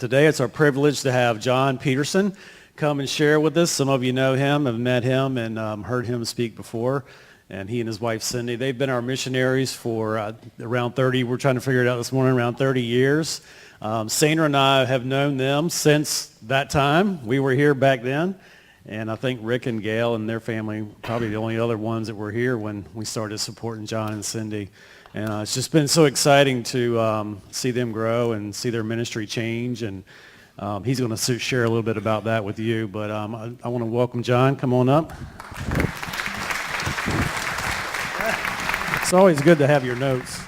Today it's our privilege to have John Peterson come and share with us. Some of you know him, have met him, and heard him speak before. And he and his wife, Cindy, they've been our missionaries for around 30, we're trying to figure it out this morning, around 30 years. Sandra and I have known them since that time. We were here back then. And I think Rick and Gail and their family, probably the only other ones that were here when we started supporting John and Cindy. And it's just been so exciting to see them grow and see their ministry change. And he's going to share a little bit about that with you. But I want to welcome John. Come on up. It's always good to have your notes.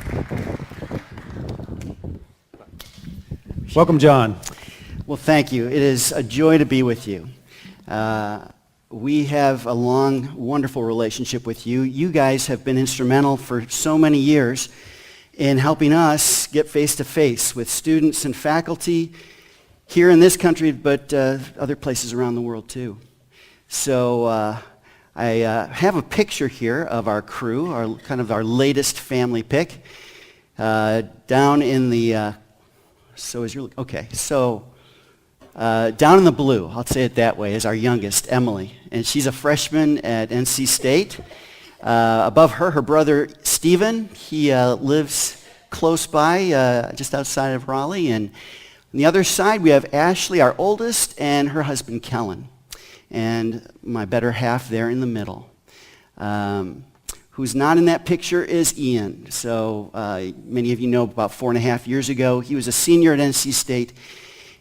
Welcome, John. Well, thank you. It is a joy to be with you. We have a long, wonderful relationship with you. You guys have been instrumental for so many years in helping us get face-to-face with students and faculty here in this country, but other places around the world too. So I have a picture here of our crew, our latest family pic, down in the, down in the blue, I'll say it that way, is our youngest, Emily. And she's a freshman at NC State. Above her, her brother, Stephen. He lives close by, just outside of Raleigh. And on the other side, we have Ashley, our oldest, and her husband, Kellen. And my better half there in the middle. Who's not in that picture is Ian. So many of you know about 4.5 years ago, he was a senior at NC State.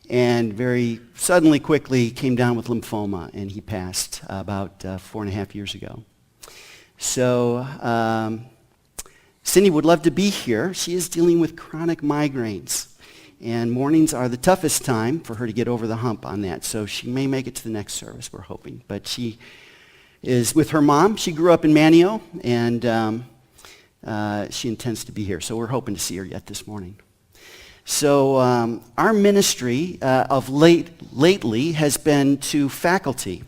And very suddenly, quickly, came down with lymphoma, and he passed about 4.5 years ago. So Cindy would love to be here. She is dealing with chronic migraines, and mornings are the toughest time for her to get over the hump on that. So she may make it to the next service, we're hoping. But she is with her mom. She grew up in Manio, and she intends to be here. So we're hoping to see her yet this morning. So our ministry of lately has been to faculty.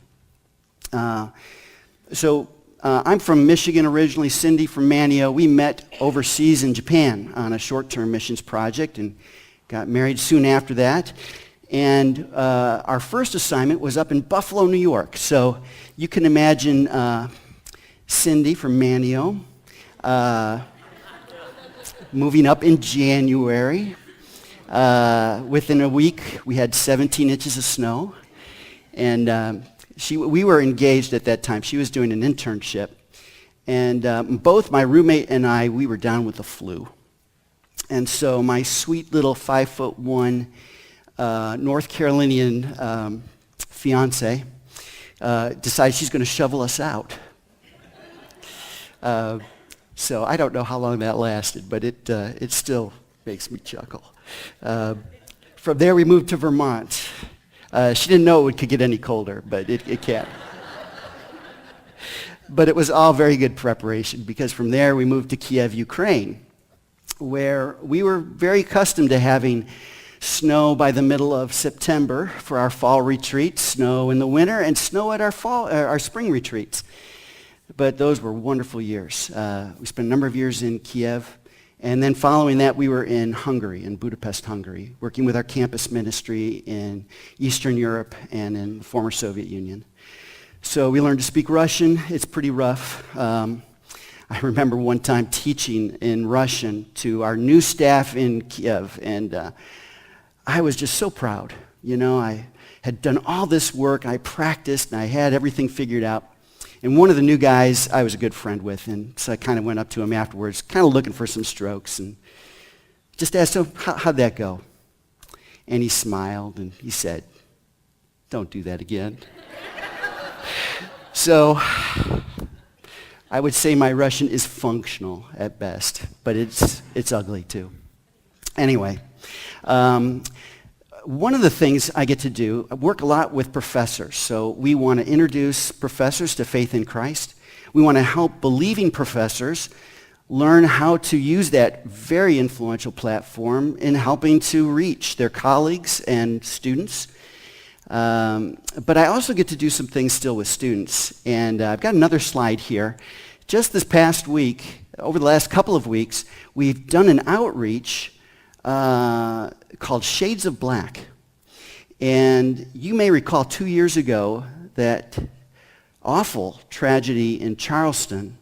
I'm from Michigan originally, Cindy from Manio. We met overseas in Japan on a short-term missions project and got married soon after that. And our first assignment was up in Buffalo, New York. So you can imagine Cindy from Manio moving up in January. Within a week, we had 17 inches of snow, and we were engaged at that time. She was doing an internship, and both my roommate and I, we were down with the flu. And so my sweet little 5'1" North Carolinian fiance decides she's going to shovel us out. So I don't know how long that lasted, but it still makes me chuckle. From there, we moved to Vermont. She didn't know it could get any colder, but it can. But it was all very good preparation, because from there, we moved to Kiev, Ukraine, where we were very accustomed to having snow by the middle of September for our fall retreats, snow in the winter, and snow at our spring retreats. But those were wonderful years. We spent a number of years in Kiev. And then following that, we were in Hungary, in Budapest, Hungary, working with our campus ministry in Eastern Europe and in the former Soviet Union. So we learned to speak Russian. It's pretty rough. I remember one time teaching in Russian to our new staff in Kiev, and I was just so proud. You know, I had done all this work, I practiced, and I had everything figured out. And one of the new guys I was a good friend with, and so I kind of went up to him afterwards, kind of looking for some strokes, and just asked him, how'd that go? And he smiled, and he said, "Don't do that again." So I would say my Russian is functional at best, but it's ugly too. Anyway, one of the things I get to do, I work a lot with professors. So we want to introduce professors to faith in Christ. We want to help believing professors learn how to use that very influential platform in helping to reach their colleagues and students. But I also get to do some things still with students. And I've got another slide here. Just this past week, over the last couple of weeks, we've done an outreach called Shades of Black. And you may recall 2 years ago that awful tragedy in Charleston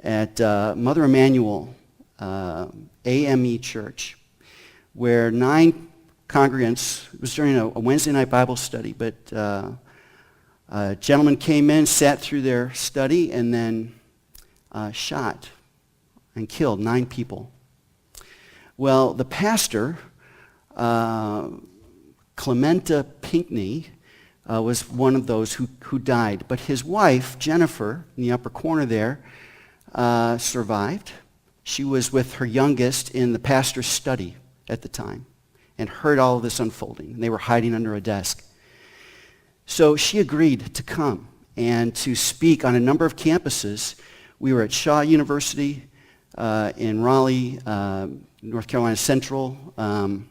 at Mother Emanuel AME Church, where 9 congregants, it was during a Wednesday night Bible study, but a gentleman came in, sat through their study, and then shot and killed 9 people. Well, the pastor, Clementa Pinckney, was one of those who died. But his wife, Jennifer, in the upper corner there, survived. She was with her youngest in the pastor's study at the time and heard all of this unfolding. They were hiding under a desk. So she agreed to come and to speak on a number of campuses. We were at Shaw University in Raleigh, North Carolina Central, UNC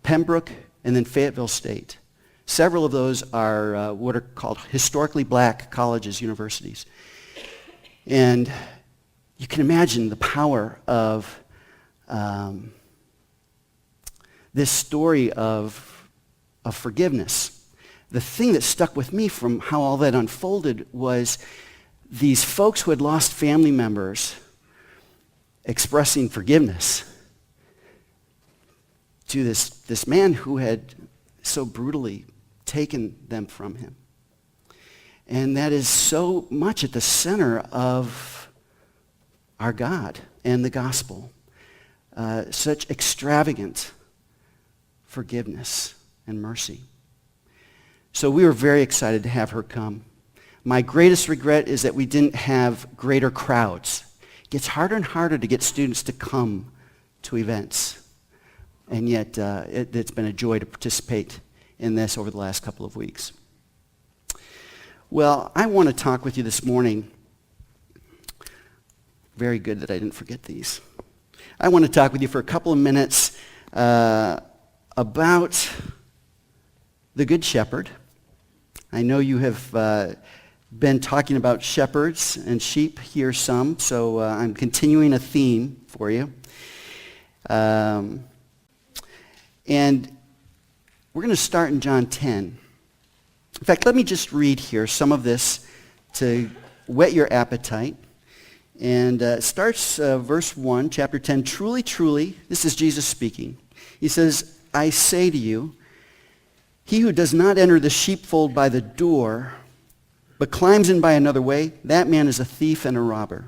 Pembroke, and then Fayetteville State. Several of those are what are called historically black colleges, universities. And you can imagine the power of this story of forgiveness. The thing that stuck with me from how all that unfolded was these folks who had lost family members expressing forgiveness to this man who had so brutally taken them from him. And that is so much at the center of our God and the gospel. Such extravagant forgiveness and mercy. So we were very excited to have her come. My greatest regret is that we didn't have greater crowds. It gets harder and harder to get students to come to events. And yet it's been a joy to participate in this over the last couple of weeks. Well, I want to talk with you this morning. Very good that I didn't forget these. I want to talk with you for a couple of minutes about the Good Shepherd. I know you have been talking about shepherds and sheep here some, so I'm continuing a theme for you. And we're going to start in John 10. In fact, let me just read here some of this to whet your appetite. And it starts verse 1, chapter 10. Truly, truly, this is Jesus speaking. He says, I say to you, he who does not enter the sheepfold by the door, but climbs in by another way, that man is a thief and a robber.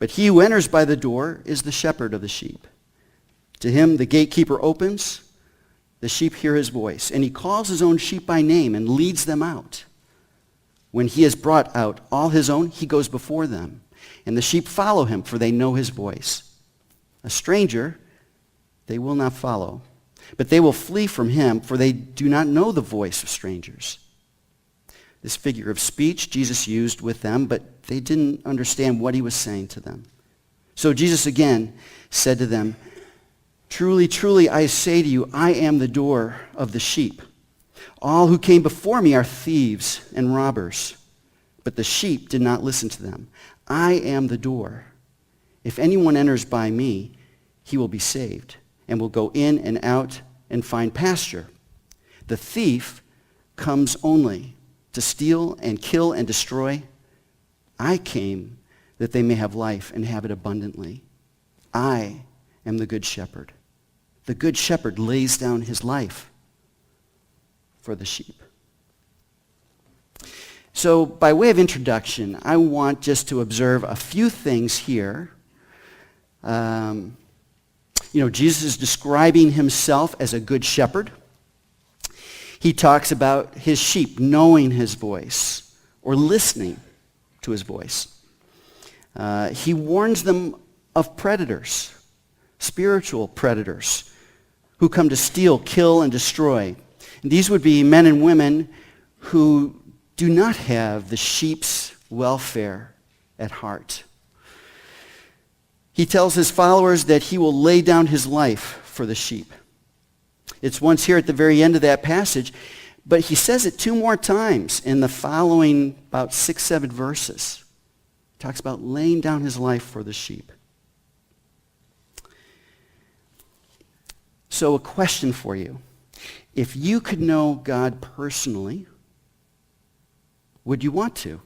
But he who enters by the door is the shepherd of the sheep. To him the gatekeeper opens, the sheep hear his voice, and he calls his own sheep by name and leads them out. When he has brought out all his own, he goes before them, and the sheep follow him, for they know his voice. A stranger they will not follow, but they will flee from him, for they do not know the voice of strangers. This figure of speech Jesus used with them, but they didn't understand what he was saying to them. So Jesus again said to them, Truly, truly, I say to you, I am the door of the sheep. All who came before me are thieves and robbers, but the sheep did not listen to them. I am the door. If anyone enters by me, he will be saved, and will go in and out and find pasture. The thief comes only to steal and kill and destroy. I came that they may have life and have it abundantly. I am the good shepherd. The good shepherd lays down his life for the sheep. So by way of introduction, I want just to observe a few things here. Jesus is describing himself as a good shepherd. He talks about his sheep knowing his voice or listening to his voice. He warns them of predators, spiritual predators, who come to steal, kill, and destroy. And these would be men and women who do not have the sheep's welfare at heart. He tells his followers that he will lay down his life for the sheep. It's once here at the very end of that passage, but he says it 2 more times in the following about 6, 7 verses. He talks about laying down his life for the sheep. So a question for you. If you could know God personally, would you want to?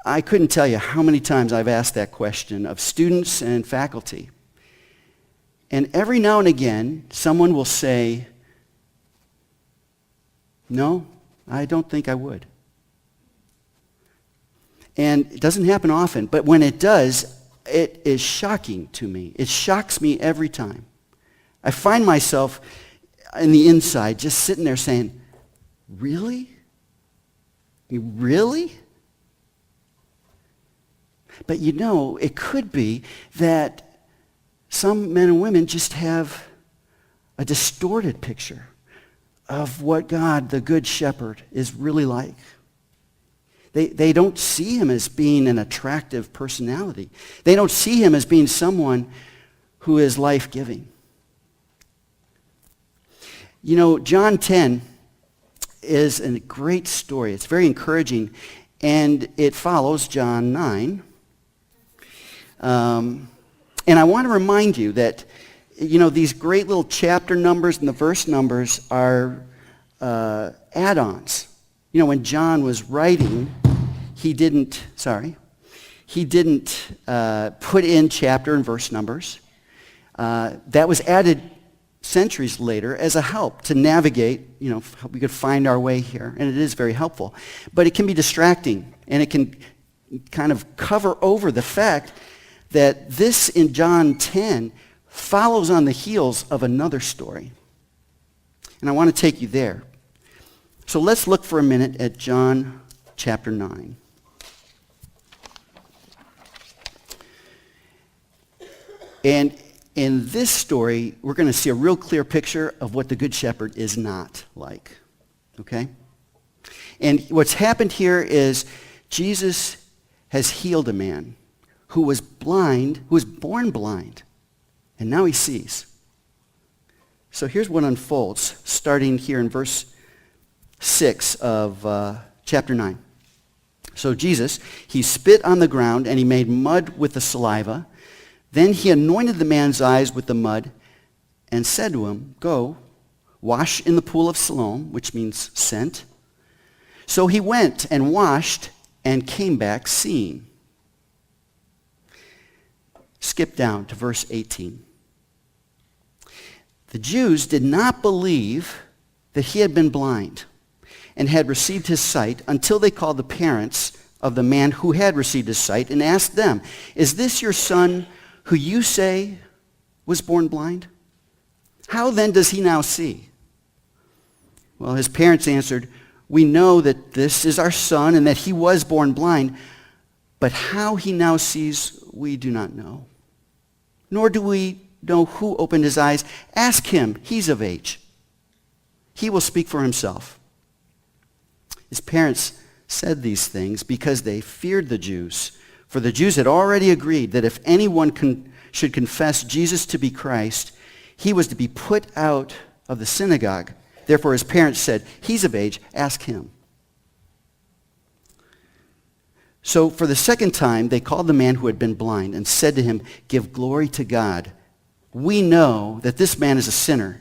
I couldn't tell you how many times I've asked that question of students and faculty. And every now and again, someone will say, no, I don't think I would. And it doesn't happen often, but when it does, it is shocking to me. It shocks me every time. I find myself in the inside just sitting there saying, really? Really? But you know, it could be that some men and women just have a distorted picture of what God, the Good Shepherd, is really like. They don't see him as being an attractive personality. They don't see him as being someone who is life-giving. You know, John 10 is a great story. It's very encouraging, and it follows John 9. And I want to remind you that, you know, these great little chapter numbers and the verse numbers are add-ons. You know, when John was writing, he didn't put in chapter and verse numbers. That was added centuries later as a help to navigate, you know, we could find our way here, and it is very helpful. But it can be distracting, and it can kind of cover over the fact that this in John 10 follows on the heels of another story. And I want to take you there. So let's look for a minute at John chapter 9. And in this story, we're going to see a real clear picture of what the Good Shepherd is not like. Okay? And what's happened here is Jesus has healed a man who was blind, who was born blind, and now he sees. So here's what unfolds, starting here in verse 6 of chapter 9. So Jesus, he spit on the ground, and he made mud with the saliva. Then he anointed the man's eyes with the mud and said to him, go, wash in the pool of Siloam, which means sent. So he went and washed and came back seeing. Skip down to verse 18. The Jews did not believe that he had been blind and had received his sight until they called the parents of the man who had received his sight and asked them, is this your son who you say was born blind? How then does he now see? Well, his parents answered, we know that this is our son and that he was born blind, but how he now sees, we do not know. Nor do we know who opened his eyes. Ask him, he's of age. He will speak for himself. His parents said these things because they feared the Jews. For the Jews had already agreed that if anyone should confess Jesus to be Christ, he was to be put out of the synagogue. Therefore his parents said, he's of age, ask him. So for the second time, they called the man who had been blind and said to him, give glory to God. We know that this man is a sinner.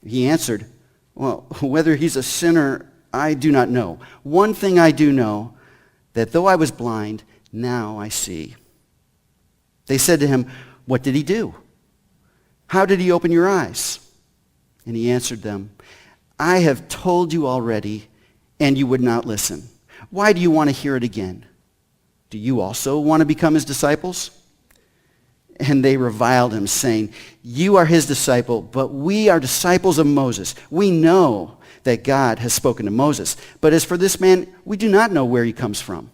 He answered, well, whether he's a sinner, I do not know. One thing I do know, that though I was blind, now I see. They said to him, what did he do? How did he open your eyes? And he answered them, I have told you already, and you would not listen. Why do you want to hear it again? Do you also want to become his disciples? And they reviled him, saying, you are his disciple, but we are disciples of Moses. We know that God has spoken to Moses. But as for this man, we do not know where he comes from.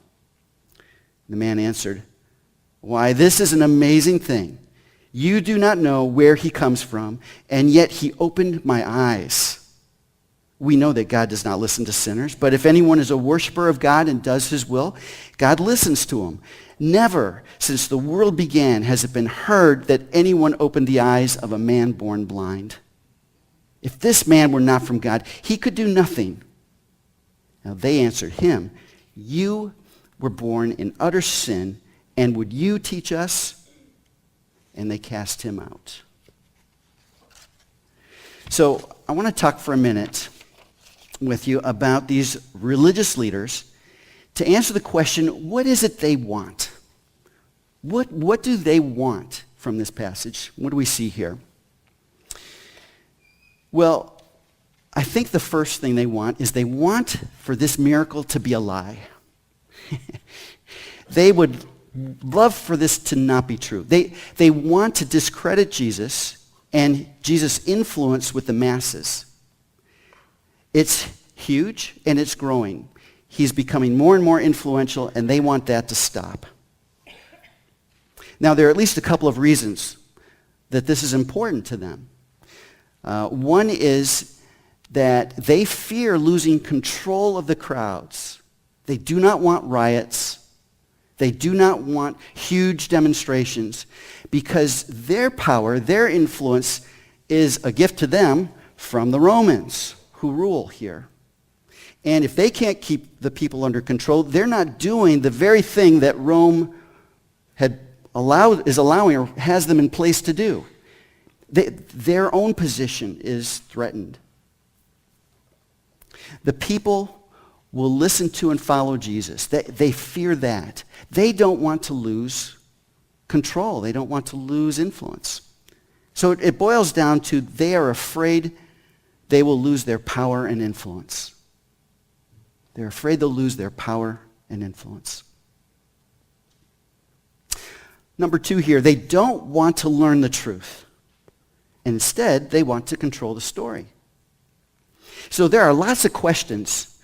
The man answered, why, this is an amazing thing. You do not know where he comes from, and yet he opened my eyes. We know that God does not listen to sinners, but if anyone is a worshiper of God and does his will, God listens to him. Never since the world began has it been heard that anyone opened the eyes of a man born blind. If this man were not from God, he could do nothing. Now they answered him, you were born in utter sin, and would you teach us? and they cast him out. So I want to talk for a minute with you about these religious leaders to answer the question, what is it they want? What do they want from this passage? What do we see here? Well, I think the first thing they want is they want for this miracle to be a lie. They would love for this to not be true. They want to discredit Jesus and Jesus' influence with the masses. It's huge and it's growing. He's becoming more and more influential, and they want that to stop. Now, there are at least a couple of reasons that this is important to them. One is that they fear losing control of the crowds. They do not want riots. They do not want huge demonstrations because their power, their influence is a gift to them from the Romans who rule here. And if they can't keep the people under control, they're not doing the very thing that Rome is allowing or has them in place to do. Their own position is threatened. The people will listen to and follow Jesus. They fear that. They don't want to lose control. They don't want to lose influence. So it boils down to they are afraid they will lose their power and influence. They're afraid they'll lose their power and influence. Number two here, they don't want to learn the truth. Instead, they want to control the story. So there are lots of questions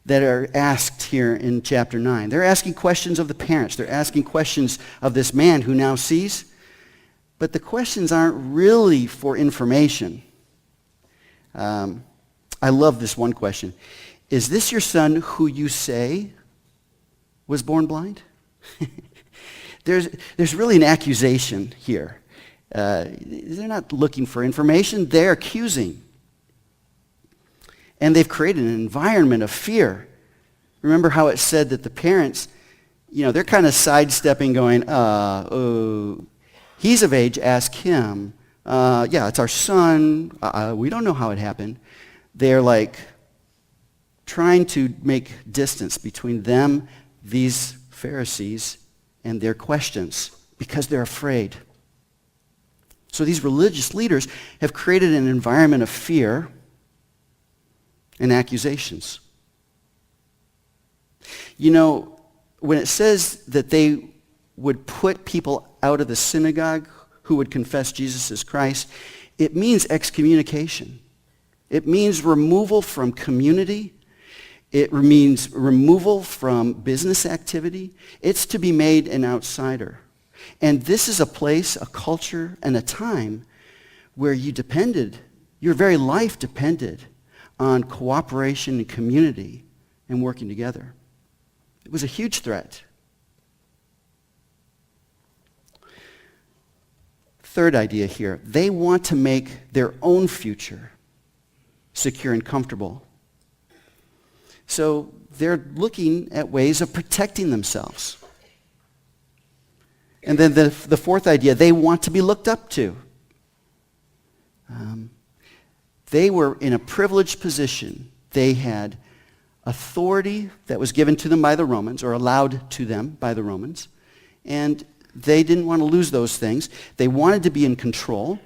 that are asked here in chapter 9. They're asking questions of the parents. They're asking questions of this man who now sees. But the questions aren't really for information. I love this one question. Is this your son who you say was born blind? There's really an accusation here. They're not looking for information. They're accusing. And they've created an environment of fear. Remember how it said that the parents, they're kind of sidestepping going, he's of age, ask him. Yeah, it's our son. We don't know how it happened. They're like trying to make distance between them, these Pharisees, and their questions because they're afraid. So these religious leaders have created an environment of fear and accusations. When it says that they would put people out of the synagogue who would confess Jesus as Christ, it means excommunication. It means removal from community. It means removal from business activity. It's to be made an outsider. And this is a place, a culture, and a time where your very life depended on cooperation and community and working together. It was a huge threat. Third idea here, they want to make their own future secure and comfortable. So they're looking at ways of protecting themselves. And then the fourth idea, they want to be looked up to. They were in a privileged position. They had authority that was given to them by the Romans, or allowed to them by the Romans. And they didn't want to lose those things. They wanted to be in control.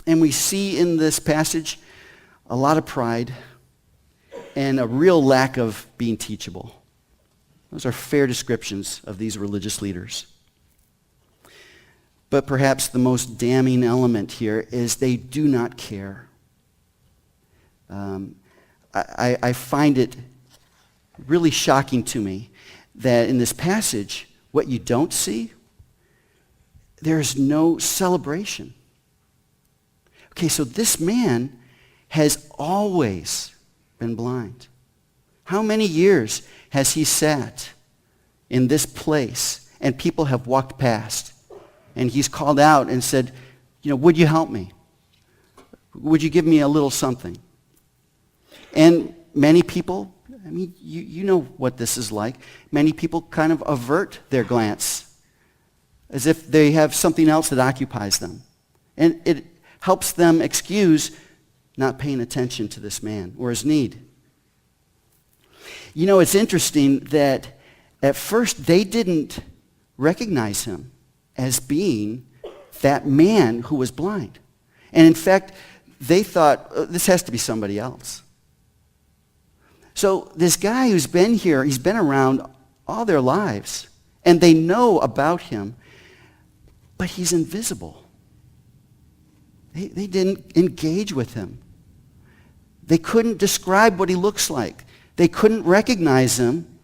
And we see in this passage a lot of pride and a real lack of being teachable. Those are fair descriptions of these religious leaders. But perhaps the most damning element here is they do not care. I find it really shocking to me that in this passage, what you don't see, there's no celebration. Okay, so this man has always been blind. How many years has he sat in this place and people have walked past and he's called out and said, would you help me? Would you give me a little something? And many people, you know what this is like. Many people kind of avert their glance as if they have something else that occupies them. And it helps them excuse not paying attention to this man or his need. You know, it's interesting that at first they didn't recognize him as being that man who was blind. And in fact, they thought, this has to be somebody else. So this guy who's been here, he's been around all their lives, and they know about him, but he's invisible. They didn't engage with him. They couldn't describe what he looks like. They couldn't recognize him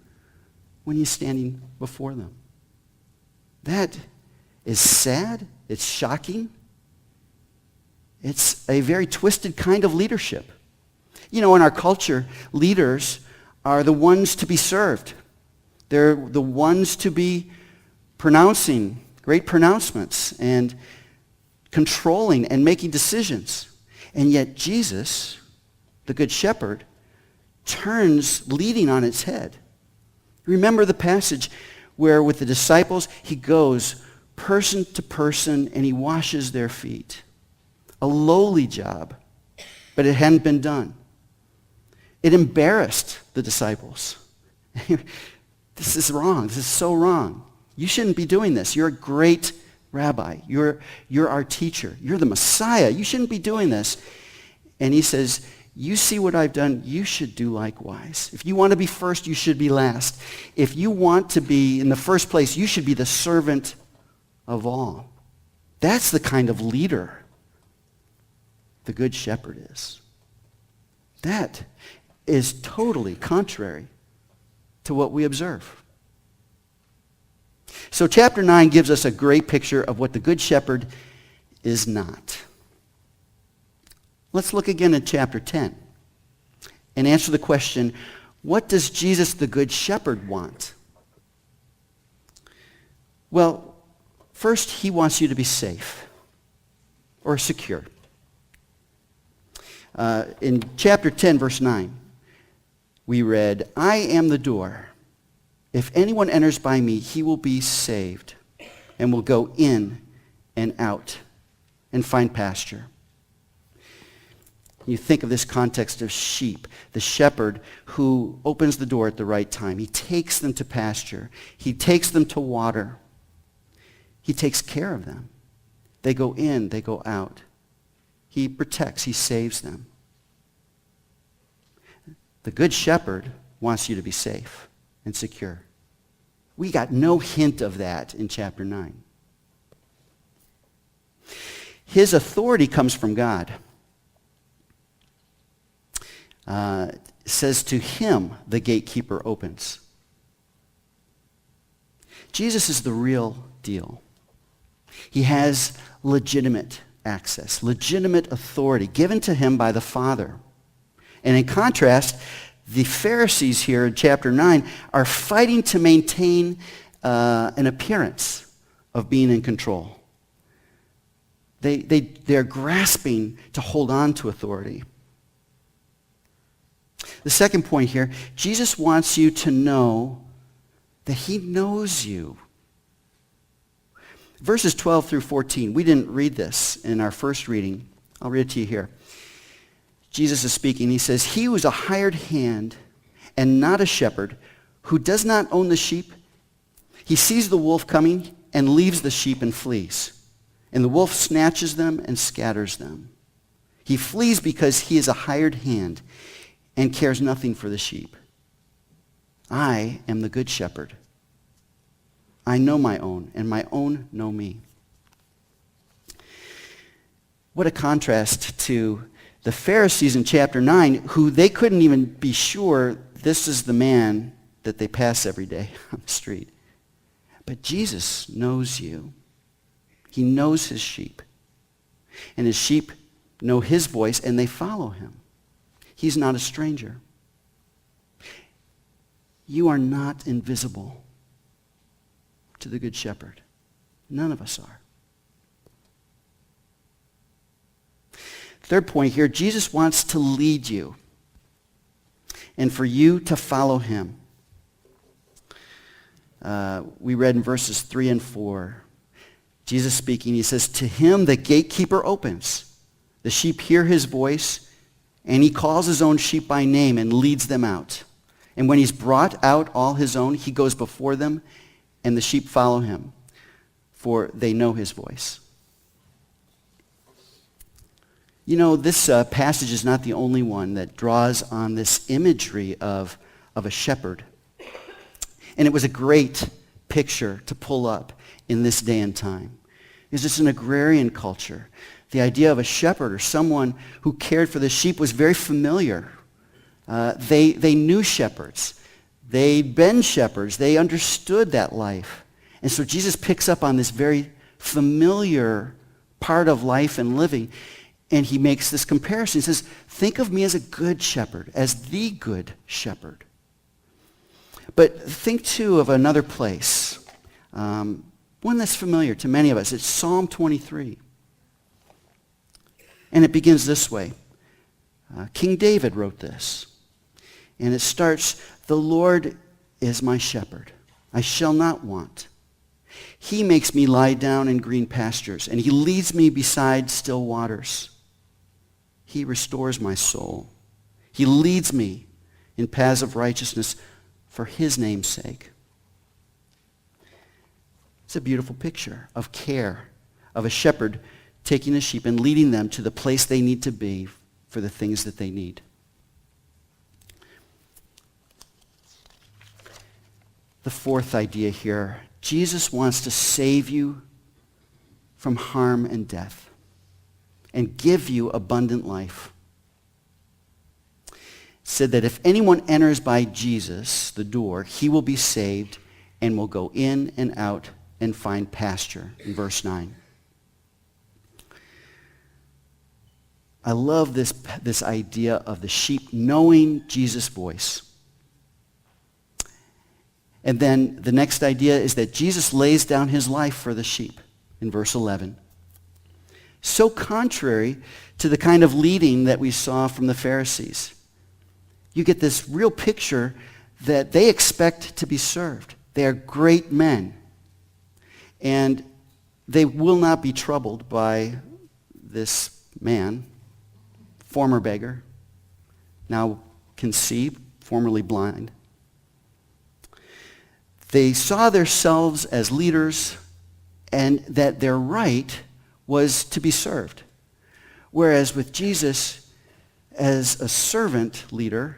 when he's standing before them. That is sad. It's shocking. It's a very twisted kind of leadership. You know, in our culture, leaders are the ones to be served. They're the ones to be pronouncing great pronouncements and controlling and making decisions. And yet Jesus, the Good Shepherd, turns leading on its head. Remember the passage where with the disciples, he goes person to person and he washes their feet. A lowly job, but it hadn't been done. It embarrassed the disciples. This is wrong. This is so wrong. You shouldn't be doing this. You're a great rabbi. You're our teacher. You're the Messiah. You shouldn't be doing this. And he says, you see what I've done, you should do likewise. If you want to be first, you should be last. If you want to be in the first place, you should be the servant of all. That's the kind of leader the Good Shepherd is. That is totally contrary to what we observe. So chapter 9 gives us a great picture of what the Good Shepherd is not. Let's look again at chapter 10 and answer the question, what does Jesus the Good Shepherd want? Well, first he wants you to be safe or secure. In chapter 10, verse 9, we read, I am the door. If anyone enters by me, he will be saved and will go in and out and find pasture. You think of this context of sheep, the shepherd who opens the door at the right time. He takes them to pasture. He takes them to water. He takes care of them. They go in, they go out. He protects, he saves them. The Good Shepherd wants you to be safe and secure. We got no hint of that in chapter 9. His authority comes from God. Says to him, the gatekeeper opens. Jesus is the real deal. He has legitimate access, legitimate authority given to him by the Father. And in contrast, the Pharisees here in chapter 9 are fighting to maintain an appearance of being in control. They're grasping to hold on to authority. The second point here, Jesus wants you to know that he knows you. Verses 12 through 14, we didn't read this in our first reading. I'll read it to you here. Jesus is speaking. He says, he who is a hired hand and not a shepherd, who does not own the sheep, he sees the wolf coming and leaves the sheep and flees. And the wolf snatches them and scatters them. He flees because he is a hired hand and cares nothing for the sheep. I am the good shepherd. I know my own, and my own know me. What a contrast to the Pharisees in chapter 9, who they couldn't even be sure this is the man that they pass every day on the street. But Jesus knows you. He knows his sheep. And his sheep know his voice, and they follow him. He's not a stranger. You are not invisible to the Good Shepherd. None of us are. Third point here, Jesus wants to lead you and for you to follow him. We read in verses 3 and 4, Jesus speaking, he says, "To him the gatekeeper opens. The sheep hear his voice, and he calls his own sheep by name and leads them out. And when he's brought out all his own, he goes before them, and the sheep follow him, for they know his voice." You know, this passage is not the only one that draws on this imagery of a shepherd. And it was a great picture to pull up in this day and time. It's just an agrarian culture. The idea of a shepherd or someone who cared for the sheep was very familiar. They knew shepherds. They'd been shepherds. They understood that life. And so Jesus picks up on this very familiar part of life and living, and he makes this comparison. He says, think of me as a good shepherd, as the good shepherd. But think, too, of another place, one that's familiar to many of us. It's Psalm 23. And it begins this way. King David wrote this. And it starts, "The Lord is my shepherd. I shall not want. He makes me lie down in green pastures, and he leads me beside still waters. He restores my soul. He leads me in paths of righteousness for his name's sake." It's a beautiful picture of care, of a shepherd taking the sheep and leading them to the place they need to be for the things that they need. The fourth idea here, Jesus wants to save you from harm and death and give you abundant life. It said that if anyone enters by Jesus, the door, he will be saved and will go in and out and find pasture, in verse 9. I love this idea of the sheep knowing Jesus' voice. And then the next idea is that Jesus lays down his life for the sheep, in verse 11. So contrary to the kind of leading that we saw from the Pharisees. You get this real picture that they expect to be served. They are great men. And they will not be troubled by this man, former beggar, now can see, formerly blind. They saw themselves as leaders and that their right was to be served. Whereas with Jesus, as a servant leader,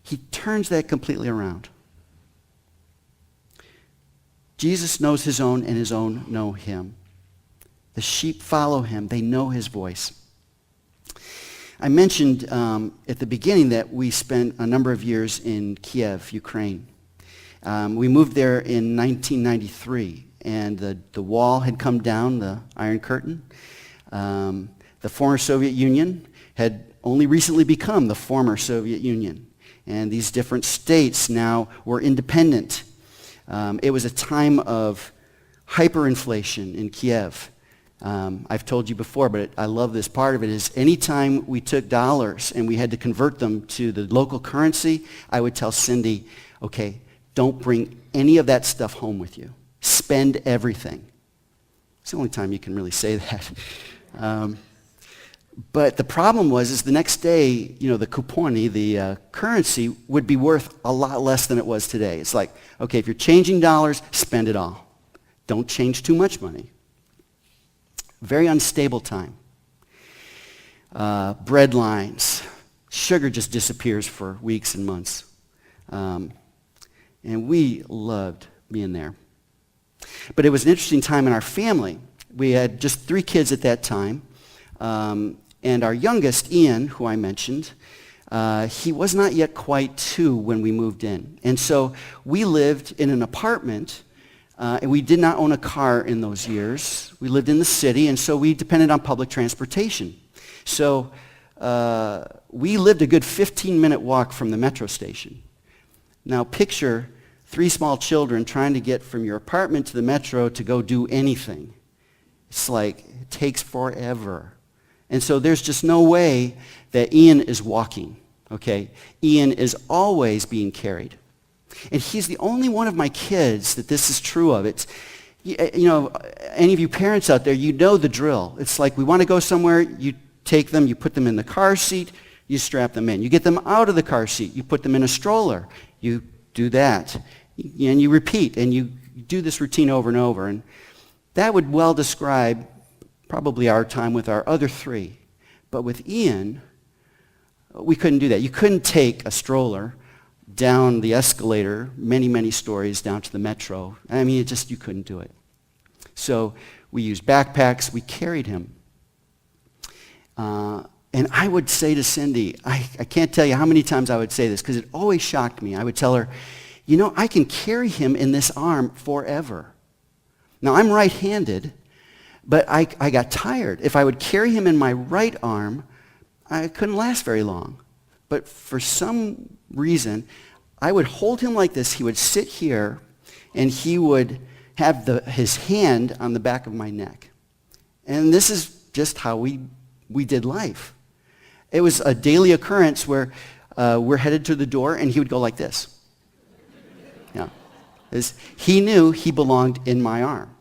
he turns that completely around. Jesus knows his own, and his own know him. The sheep follow him. They know his voice. I mentioned at the beginning that we spent a number of years in Kiev, Ukraine. We moved there in 1993, and the wall had come down, the Iron Curtain. The former Soviet Union had only recently become the former Soviet Union, and these different states now were independent. It was a time of hyperinflation in Kiev. I've told you before, but I love this part of it, is anytime we took dollars and we had to convert them to the local currency, I would tell Cindy, okay, don't bring any of that stuff home with you. Spend everything. It's the only time you can really say that. But the problem is the next day, the kuponi, the currency, would be worth a lot less than it was today. It's like, okay, if you're changing dollars, spend it all. Don't change too much money. Very unstable time. Bread lines. Sugar just disappears for weeks and months. And we loved being there. But it was an interesting time in our family. We had just 3 kids at that time. And our youngest, Ian, who I mentioned, he was not yet quite 2 when we moved in. And so we lived in an apartment, and we did not own a car in those years. We lived in the city, and so we depended on public transportation. So we lived a good 15-minute walk from the metro station. Now picture 3 small children trying to get from your apartment to the metro to go do anything. It's like, it takes forever. And so there's just no way that Ian is walking, okay? Ian is always being carried. And he's the only one of my kids that this is true of. Any of you parents out there, you know the drill. It's like we want to go somewhere, you take them, you put them in the car seat, you strap them in. You get them out of the car seat, you put them in a stroller, you do that. And you repeat, and you do this routine over and over. And that would well describe probably our time with our other three. But with Ian, we couldn't do that. You couldn't take a stroller down the escalator many, many stories down to the metro. I mean, you couldn't do it. So we used backpacks. We carried him. And I would say to Cindy, I can't tell you how many times I would say this because it always shocked me. I would tell her, I can carry him in this arm forever. Now, I'm right-handed, but I got tired. If I would carry him in my right arm, I couldn't last very long. But for some reason, I would hold him like this. He would sit here, and he would have his hand on the back of my neck. And this is just how we did life. It was a daily occurrence where we're headed to the door, and he would go like this. Yeah. He knew he belonged in my arm.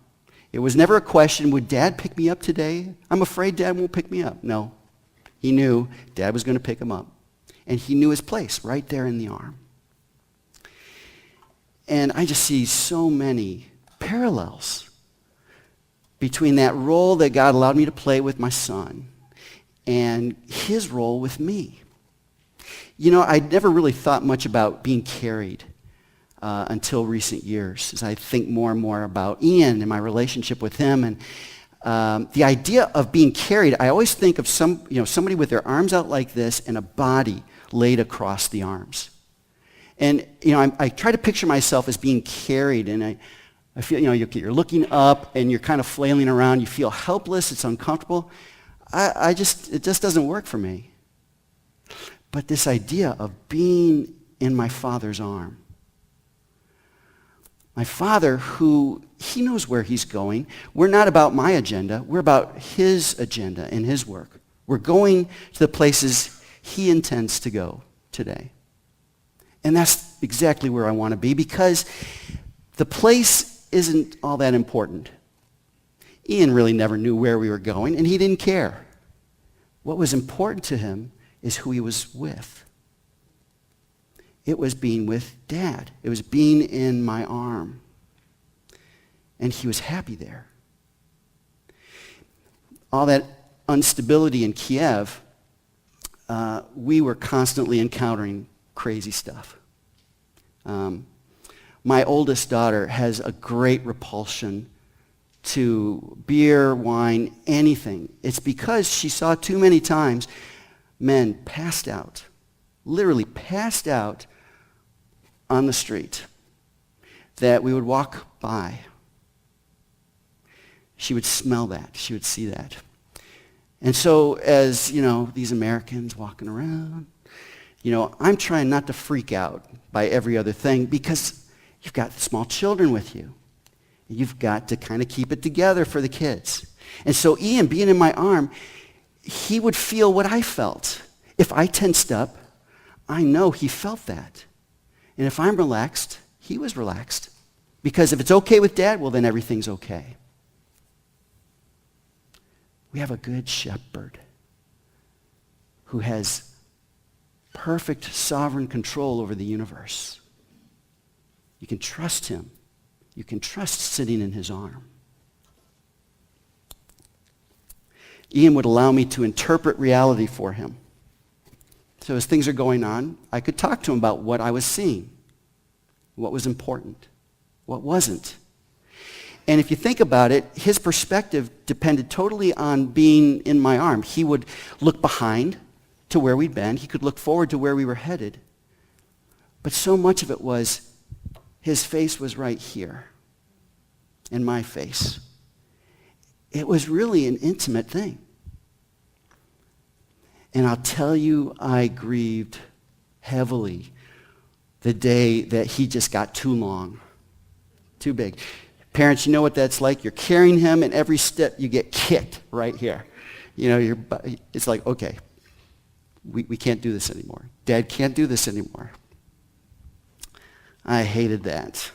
It was never a question, would Dad pick me up today? I'm afraid Dad won't pick me up. No. He knew Dad was going to pick him up. And he knew his place right there in the arm. And I just see so many parallels between that role that God allowed me to play with my son and his role with me. I'd never really thought much about being carried until recent years, as I think more and more about Ian and my relationship with him. And the idea of being carried, I always think of somebody with their arms out like this and a body laid across the arms. And I try to picture myself as being carried, and I feel you're looking up and you're kind of flailing around. You feel helpless. It's uncomfortable. It just doesn't work for me. But this idea of being in my Father's arm. My Father, who, he knows where he's going. We're not about my agenda. We're about his agenda and his work. We're going to the places he intends to go today. And that's exactly where I want to be, because the place isn't all that important. Ian really never knew where we were going, and he didn't care. What was important to him is who he was with. It was being with Dad. It was being in my arm. And he was happy there. All that instability in Kiev, we were constantly encountering crazy stuff. My oldest daughter has a great repulsion to beer, wine, anything. It's because she saw too many times men passed out, literally passed out on the street, that we would walk by. She would smell that. She would see that. And so as, these Americans walking around, I'm trying not to freak out by every other thing, because you've got small children with you. You've got to kind of keep it together for the kids. And so Ian, being in my arm, he would feel what I felt. If I tensed up, I know he felt that. And if I'm relaxed, he was relaxed. Because if it's okay with Dad, well, then everything's okay. We have a good shepherd who has perfect sovereign control over the universe. You can trust him. You can trust sitting in his arm. Ian would allow me to interpret reality for him. So as things are going on, I could talk to him about what I was seeing, what was important, what wasn't. And if you think about it, his perspective depended totally on being in my arm. He would look behind to where we'd been. He could look forward to where we were headed. But so much of it was his face was right here, and my face. It was really an intimate thing. And I'll tell you, I grieved heavily the day that he just got too long, too big. Parents, you know what that's like. You're carrying him, and every step you get kicked right here. It's like, okay, we can't do this anymore. Dad can't do this anymore. I hated that.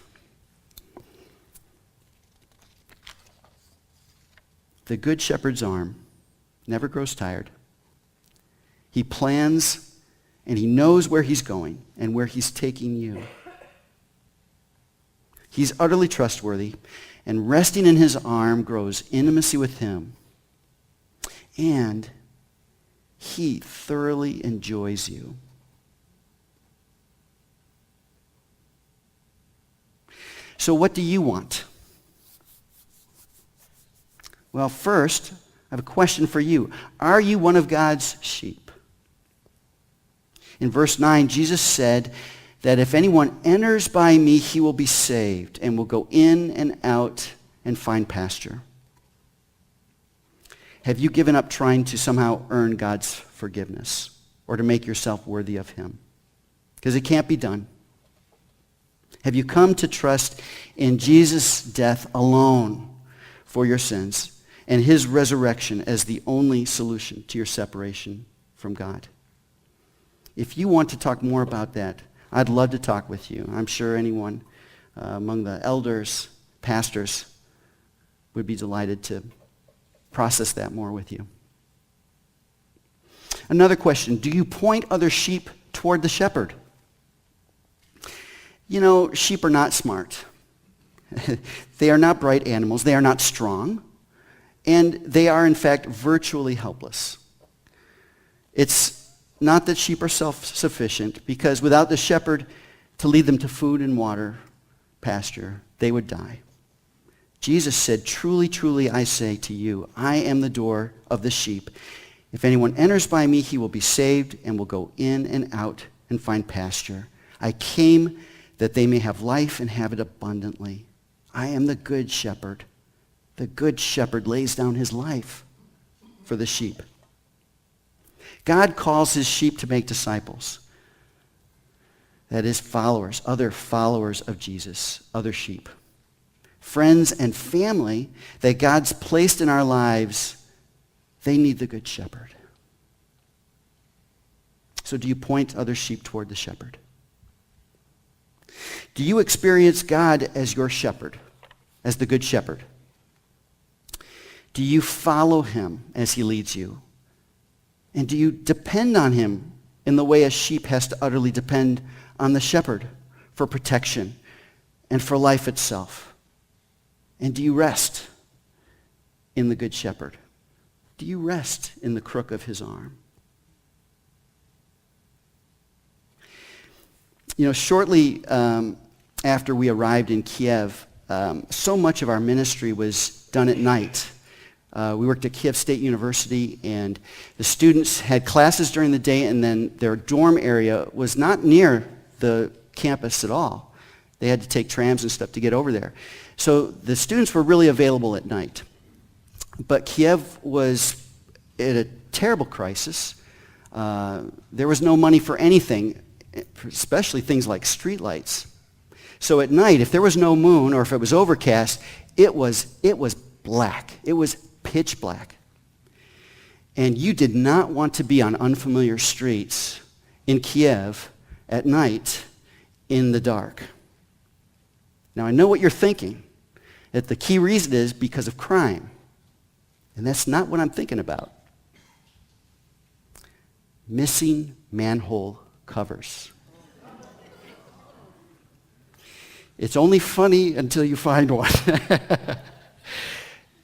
The good shepherd's arm never grows tired. He plans and he knows where he's going and where he's taking you. He's utterly trustworthy, and resting in his arm grows intimacy with him. And he thoroughly enjoys you. So what do you want? Well, first, I have a question for you. Are you one of God's sheep? In verse 9, Jesus said that if anyone enters by me, he will be saved and will go in and out and find pasture. Have you given up trying to somehow earn God's forgiveness or to make yourself worthy of him? Because it can't be done. Have you come to trust in Jesus' death alone for your sins and his resurrection as the only solution to your separation from God? If you want to talk more about that, I'd love to talk with you. I'm sure anyone among the elders, pastors, would be delighted to process that more with you. Another question, do you point other sheep toward the shepherd? You know, sheep are not smart. They are not bright animals. They are not strong. And they are, in fact, virtually helpless. It's not that sheep are self-sufficient, because without the shepherd to lead them to food and water, pasture, they would die. Jesus said, "Truly, truly, I say to you, I am the door of the sheep. If anyone enters by me, he will be saved and will go in and out and find pasture. I came that they may have life and have it abundantly. I am the good shepherd. The good shepherd lays down his life for the sheep." God calls his sheep to make disciples. That is, followers, other followers of Jesus, other sheep. Friends and family that God's placed in our lives, they need the good shepherd. So do you point other sheep toward the shepherd? Do you experience God as your shepherd, as the good shepherd? Do you follow him as he leads you? And do you depend on him in the way a sheep has to utterly depend on the shepherd for protection and for life itself? And do you rest in the good shepherd? Do you rest in the crook of his arm? You know, shortly after we arrived in Kiev, so much of our ministry was done at night. We worked at Kiev State University, and the students had classes during the day, and then their dorm area was not near the campus at all. They had to take trams and stuff to get over there. So the students were really available at night. But Kiev was at a terrible crisis. There was no money for anything, especially things like streetlights. So at night, if there was no moon or if it was overcast, it was black. It was pitch black. And you did not want to be on unfamiliar streets in Kiev at night in the dark. Now, I know what you're thinking, that the key reason is because of crime. And that's not what I'm thinking about. Missing manhole covers. It's only funny until you find one.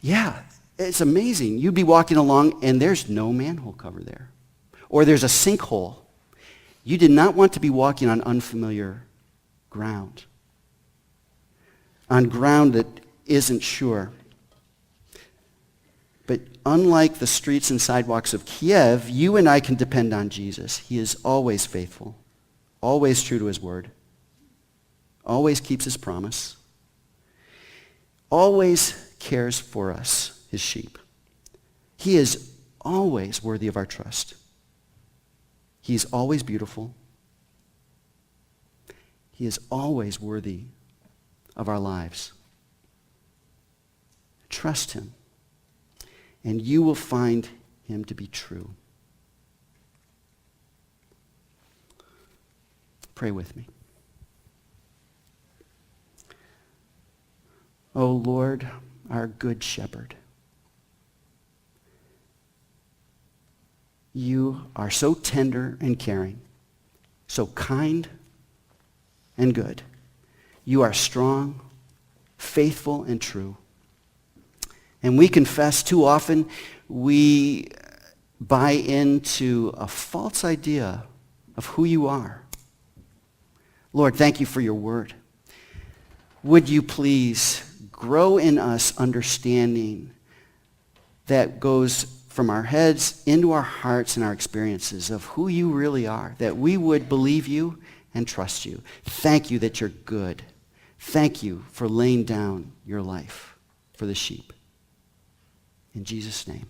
Yeah, it's amazing. You'd be walking along and there's no manhole cover there. Or there's a sinkhole. You did not want to be walking on unfamiliar ground. On ground that isn't sure. But unlike the streets and sidewalks of Kiev, you and I can depend on Jesus. He is always faithful, always true to his word, always keeps his promise, always cares for us, his sheep. He is always worthy of our trust. He is always beautiful. He is always worthy of our lives. Trust him, and you will find him to be true. Pray with me. O Lord, our good shepherd, You are so tender and caring, so kind and good. You are strong, faithful, and true. And we confess too often we buy into a false idea of who you are. Lord, thank you for your word. Would you please grow in us understanding that goes from our heads into our hearts and our experiences of who you really are, that we would believe you and trust you. Thank you that you're good. Thank you for laying down your life for the sheep. In Jesus' name,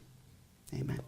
amen.